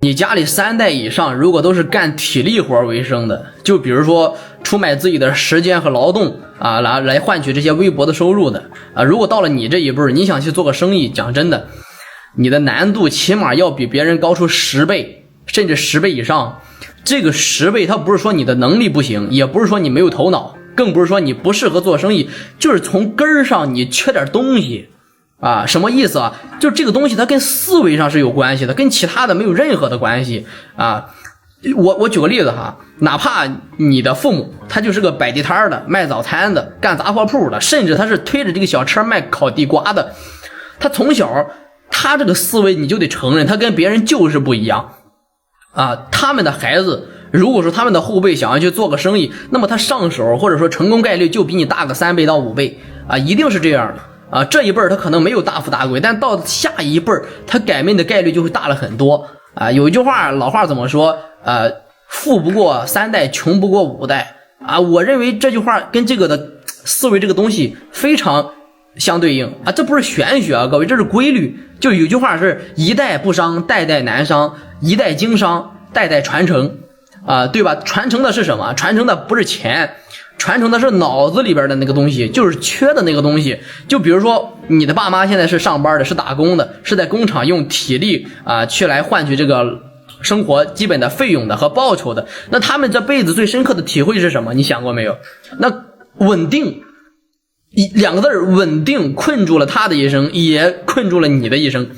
你家里3代以上如果都是干体力活为生的，就比如说出卖自己的时间和劳动啊，来换取这些微薄的收入的啊，如果到了你这一辈，你想去做个生意，讲真的，你的难度起码要比别人高出10倍，甚至10倍以上。这个10倍，它不是说你的能力不行，也不是说你没有头脑，更不是说你不适合做生意，就是从根儿上你缺点东西。啊，什么意思啊？就是这个东西它跟思维上是有关系的，跟其他的没有任何的关系啊。我举个例子哈，哪怕你的父母他就是个摆地摊的、卖早餐的、干杂货铺的，甚至他是推着这个小车卖烤地瓜的，他从小他这个思维你就得承认，他跟别人就是不一样啊。他们的孩子如果说他们的后辈想要去做个生意，那么他上手或者说成功概率就比你大个3倍到5倍啊，一定是这样的。啊，这一辈他可能没有大富大贵，但到下一辈他改命的概率就会大了很多啊。有一句话，老话怎么说？富不过3代，穷不过5代啊。我认为这句话跟这个的思维这个东西非常相对应啊，这不是玄学啊，各位，这是规律。就有句话是一代不伤，代代难伤；一代经商，代代传承啊，对吧？传承的是什么？传承的不是钱。传承的是脑子里边的那个东西，就是缺的那个东西。就比如说你的爸妈现在是上班的，是打工的，是在工厂用体力啊去来换取这个生活基本的费用的和报酬的，那他们这辈子最深刻的体会是什么？你想过没有？那稳定2个字，稳定困住了他的一生，也困住了你的一生。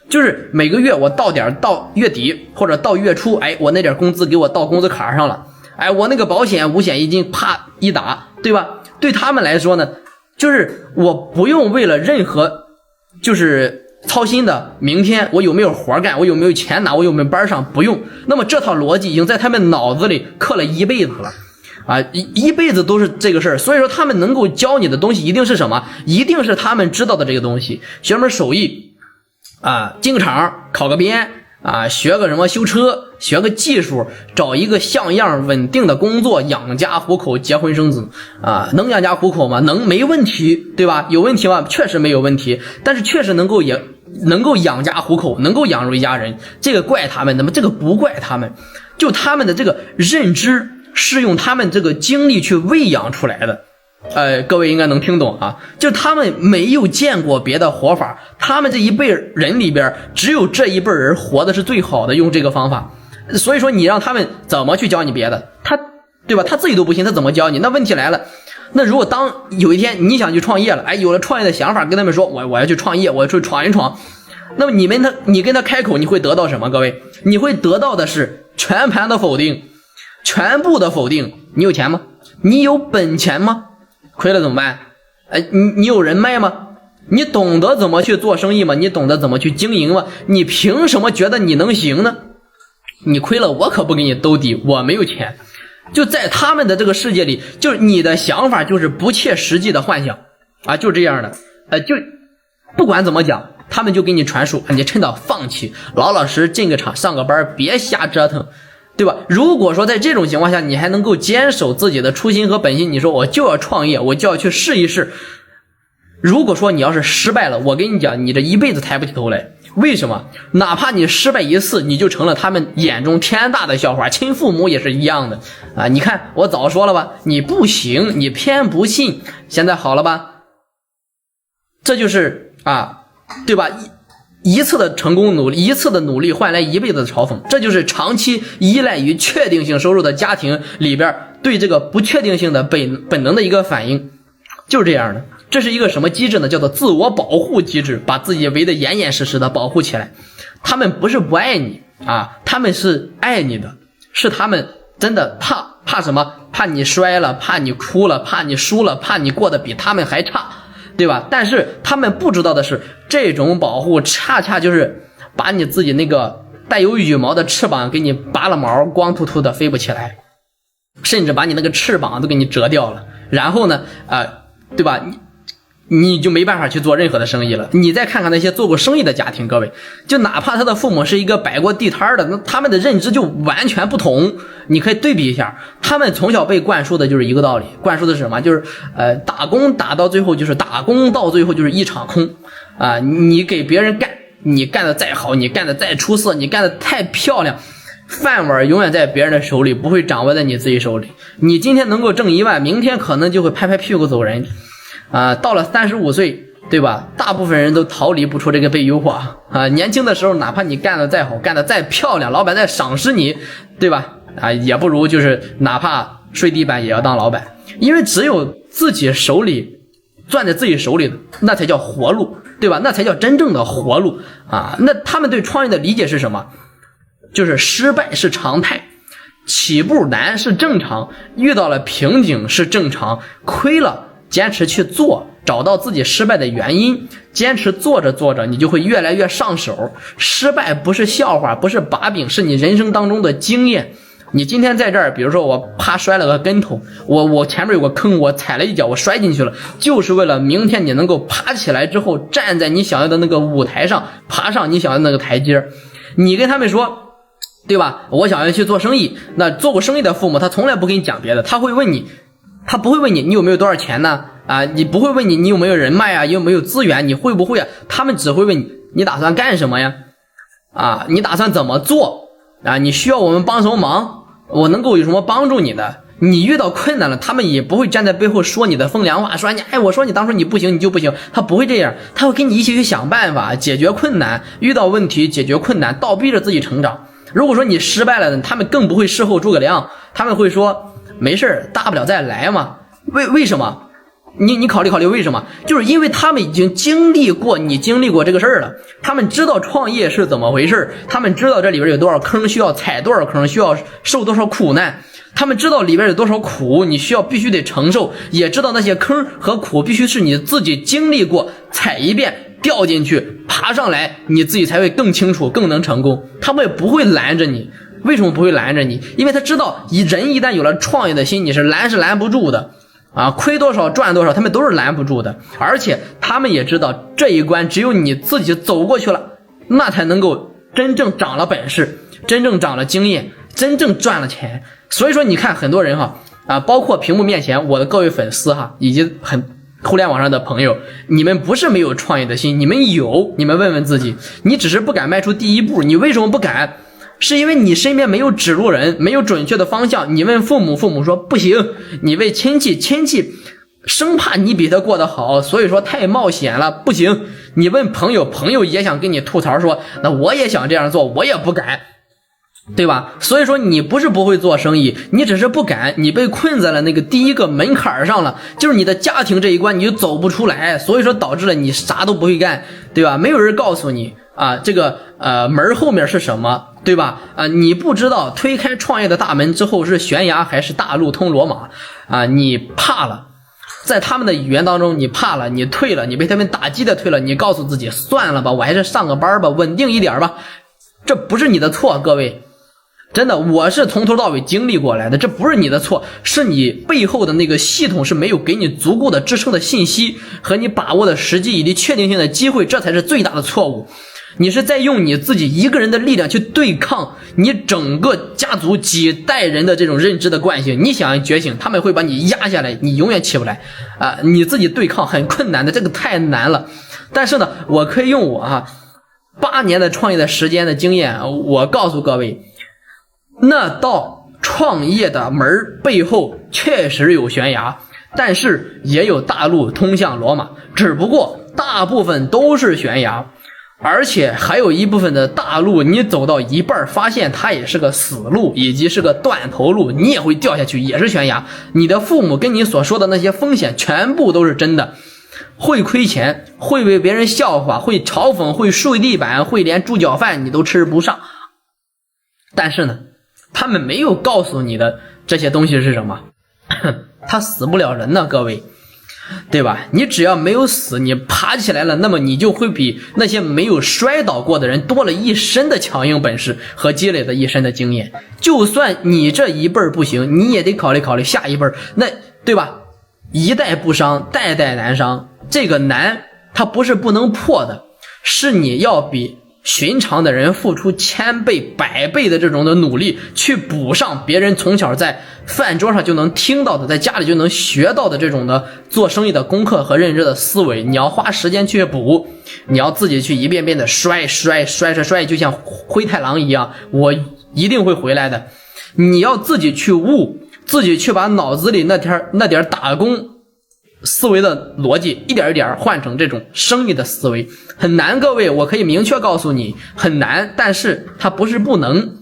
就是每个月我到点到月底或者到月初，哎，我那点工资给我到工资卡上了，哎，我那个保险5险1金啪一打，对吧？对他们来说呢，就是我不用为了任何就是操心的明天我有没有活干，我有没有钱拿，我有没有班上，不用。那么这套逻辑已经在他们脑子里刻了一辈子了啊，一辈子都是这个事儿。所以说他们能够教你的东西一定是什么？一定是他们知道的这个东西。学门手艺啊，进个厂考个编啊，学个什么修车，学个技术，找一个像样稳定的工作，养家糊口，结婚生子啊，能养家糊口吗？能，没问题，对吧？有问题吗？确实没有问题，但是确实能够养家糊口，能够养活一家人，这个怪他们，那么这个不怪他们，就他们的这个认知是用他们这个精力去喂养出来的。各位应该能听懂啊，就他们没有见过别的活法，他们这一辈人里边只有这一辈人活的是最好的，用这个方法。所以说你让他们怎么去教你别的，他对吧？他自己都不信，他怎么教你？那问题来了，那如果当有一天你想去创业了，哎，有了创业的想法，跟他们说我要去创业，我要去闯一闯，那么你跟他开口，你会得到什么？各位，你会得到的是全盘的否定，全部的否定。你有钱吗？你有本钱吗？亏了怎么办？你有人脉吗？你懂得怎么去做生意吗？你懂得怎么去经营吗？你凭什么觉得你能行呢？你亏了，我可不给你兜底，我没有钱。就在他们的这个世界里，就是你的想法就是不切实际的幻想啊，就这样的。就不管怎么讲，他们就给你传输，你趁早放弃，老老实实进个厂上个班，别瞎折腾。对吧？如果说在这种情况下你还能够坚守自己的初心和本心，你说我就要创业，我就要去试一试。如果说你要是失败了，我跟你讲，你这一辈子抬不起头来。为什么？哪怕你失败一次，你就成了他们眼中天大的笑话，亲父母也是一样的啊！你看我早说了吧，你不行，你偏不信，现在好了吧？这就是啊，对吧？一次的成功努力，一次的努力换来一辈子的嘲讽，这就是长期依赖于确定性收入的家庭里边对这个不确定性的本能的一个反应，就是这样的。这是一个什么机制呢？叫做自我保护机制，把自己围得严严实实的保护起来。他们不是不爱你啊，他们是爱你的，是他们真的怕什么？怕你摔了，怕你哭了，怕你输了，怕你过得比他们还差。对吧？但是他们不知道的是，这种保护恰恰就是把你自己那个带有羽毛的翅膀给你拔了毛，光秃秃的飞不起来，甚至把你那个翅膀都给你折掉了。然后呢，对吧？你就没办法去做任何的生意了。你再看看那些做过生意的家庭，各位，就哪怕他的父母是一个摆过地摊的，那他们的认知就完全不同。你可以对比一下，他们从小被灌输的就是一个道理，灌输的是什么？就是打工打到最后就是打工到最后就是一场空啊！你给别人干你干得再好，你干得再出色，你干得太漂亮，饭碗永远在别人的手里，不会掌握在你自己手里。你今天能够挣1万，明天可能就会拍拍屁股走人到了35岁，对吧？大部分人都逃离不出这个被诱惑年轻的时候哪怕你干得再好，干得再漂亮，老板再赏识你，对吧？也不如就是哪怕睡地板也要当老板，因为只有自己手里攥在自己手里的那才叫活路，对吧？那才叫真正的活路那他们对创业的理解是什么？就是失败是常态，起步难是正常，遇到了瓶颈是正常，亏了坚持去做，找到自己失败的原因，坚持做着做着你就会越来越上手。失败不是笑话，不是把柄，是你人生当中的经验。你今天在这儿，比如说我啪摔了个跟头，我前面有个坑，我踩了一脚，我摔进去了，就是为了明天你能够爬起来之后站在你想要的那个舞台上，爬上你想要的那个台阶。你跟他们说，对吧？我想要去做生意，那做过生意的父母他从来不跟你讲别的，他会问你，他不会问你有没有多少钱呢你不会问你有没有人脉有没有资源，你会不会他们只会问你打算干什么呀你打算怎么做你需要我们帮什么忙，我能够有什么帮助你的。你遇到困难了，他们也不会站在背后说你的风凉话，说你我说你当初你不行你就不行，他不会这样，他会跟你一起去想办法解决困难，遇到问题解决困难，倒逼着自己成长。如果说你失败了，他们更不会事后诸葛亮，他们会说没事，大不了再来嘛。为什么？你考虑考虑为什么？就是因为他们已经经历过你经历过这个事儿了，他们知道创业是怎么回事，他们知道这里边有多少坑，需要踩多少坑，需要受多少苦难，他们知道里边有多少苦你需要必须得承受，也知道那些坑和苦必须是你自己经历过，踩一遍掉进去爬上来，你自己才会更清楚更能成功。他们也不会拦着你。为什么不会拦着你？因为他知道人一旦有了创业的心，你是拦不住的亏多少赚多少他们都是拦不住的。而且他们也知道这一关只有你自己走过去了，那才能够真正长了本事，真正长了经验，真正赚了钱。所以说你看很多人包括屏幕面前我的各位粉丝以及互联网上的朋友，你们不是没有创业的心，你们有，你们问问自己，你只是不敢迈出第一步。你为什么不敢？是因为你身边没有指路人，没有准确的方向。你问父母，父母说不行，你问亲戚，亲戚生怕你比他过得好，所以说太冒险了，不行。你问朋友，朋友也想跟你吐槽说那我也想这样做，我也不敢，对吧？所以说你不是不会做生意，你只是不敢，你被困在了那个第一个门槛上了，就是你的家庭这一关你就走不出来，所以说导致了你啥都不会干，对吧？没有人告诉你这个门后面是什么，对吧？你不知道推开创业的大门之后是悬崖还是大路通罗马你怕了，在他们的语言当中你怕了，你退了，你被他们打击的退了，你告诉自己算了吧，我还是上个班吧，稳定一点吧。这不是你的错，各位，真的，我是从头到尾经历过来的，这不是你的错，是你背后的那个系统是没有给你足够的支撑的信息和你把握的时机以及确定性的机会，这才是最大的错误。你是在用你自己一个人的力量去对抗你整个家族几代人的这种认知的惯性，你想要觉醒，他们会把你压下来，你永远起不来你自己对抗很困难的，这个太难了。但是呢，我可以用我8年的创业的时间的经验，我告诉各位，那道创业的门背后确实有悬崖，但是也有大路通向罗马，只不过大部分都是悬崖，而且还有一部分的大路你走到一半发现它也是个死路，以及是个断头路，你也会掉下去，也是悬崖。你的父母跟你所说的那些风险全部都是真的，会亏钱，会被别人笑话，会嘲讽，会睡地板，会连猪脚饭你都吃不上。但是呢，他们没有告诉你的这些东西是什么？他死不了人呢，各位，对吧？你只要没有死，你爬起来了，那么你就会比那些没有摔倒过的人多了一身的强硬本事和积累的一身的经验。就算你这一辈不行，你也得考虑考虑下一辈，那对吧？一代不伤，代代难伤。这个难它不是不能破的，是你要比寻常的人付出1000倍、100倍的这种的努力，去补上别人从小在饭桌上就能听到的，在家里就能学到的这种的做生意的功课和认知的思维，你要花时间去补，你要自己去一遍遍的摔，就像灰太狼一样，我一定会回来的。你要自己去悟，自己去把脑子里那点打工思维的逻辑一点一点换成这种生意的思维。很难，各位，我可以明确告诉你，很难，但是它不是不能，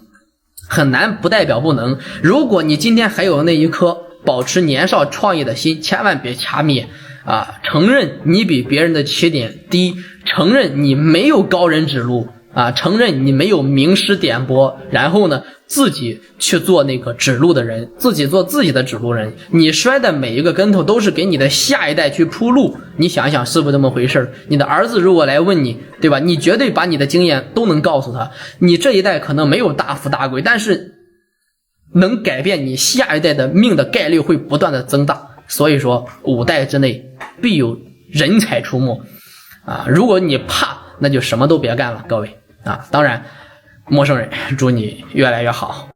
很难不代表不能。如果你今天还有那一颗保持年少创业的心，千万别掐灭啊！承认你比别人的起点低，承认你没有高人指路啊，承认你没有名师点拨，然后呢，自己去做那个指路的人，自己做自己的指路人。你摔的每一个跟头都是给你的下一代去铺路，你想想是不是这么回事？你的儿子如果来问你，对吧？你绝对把你的经验都能告诉他。你这一代可能没有大富大贵，但是能改变你下一代的命的概率会不断的增大。所以说5代之内必有人才出没啊！如果你怕，那就什么都别干了，各位啊！当然，陌生人，祝你越来越好。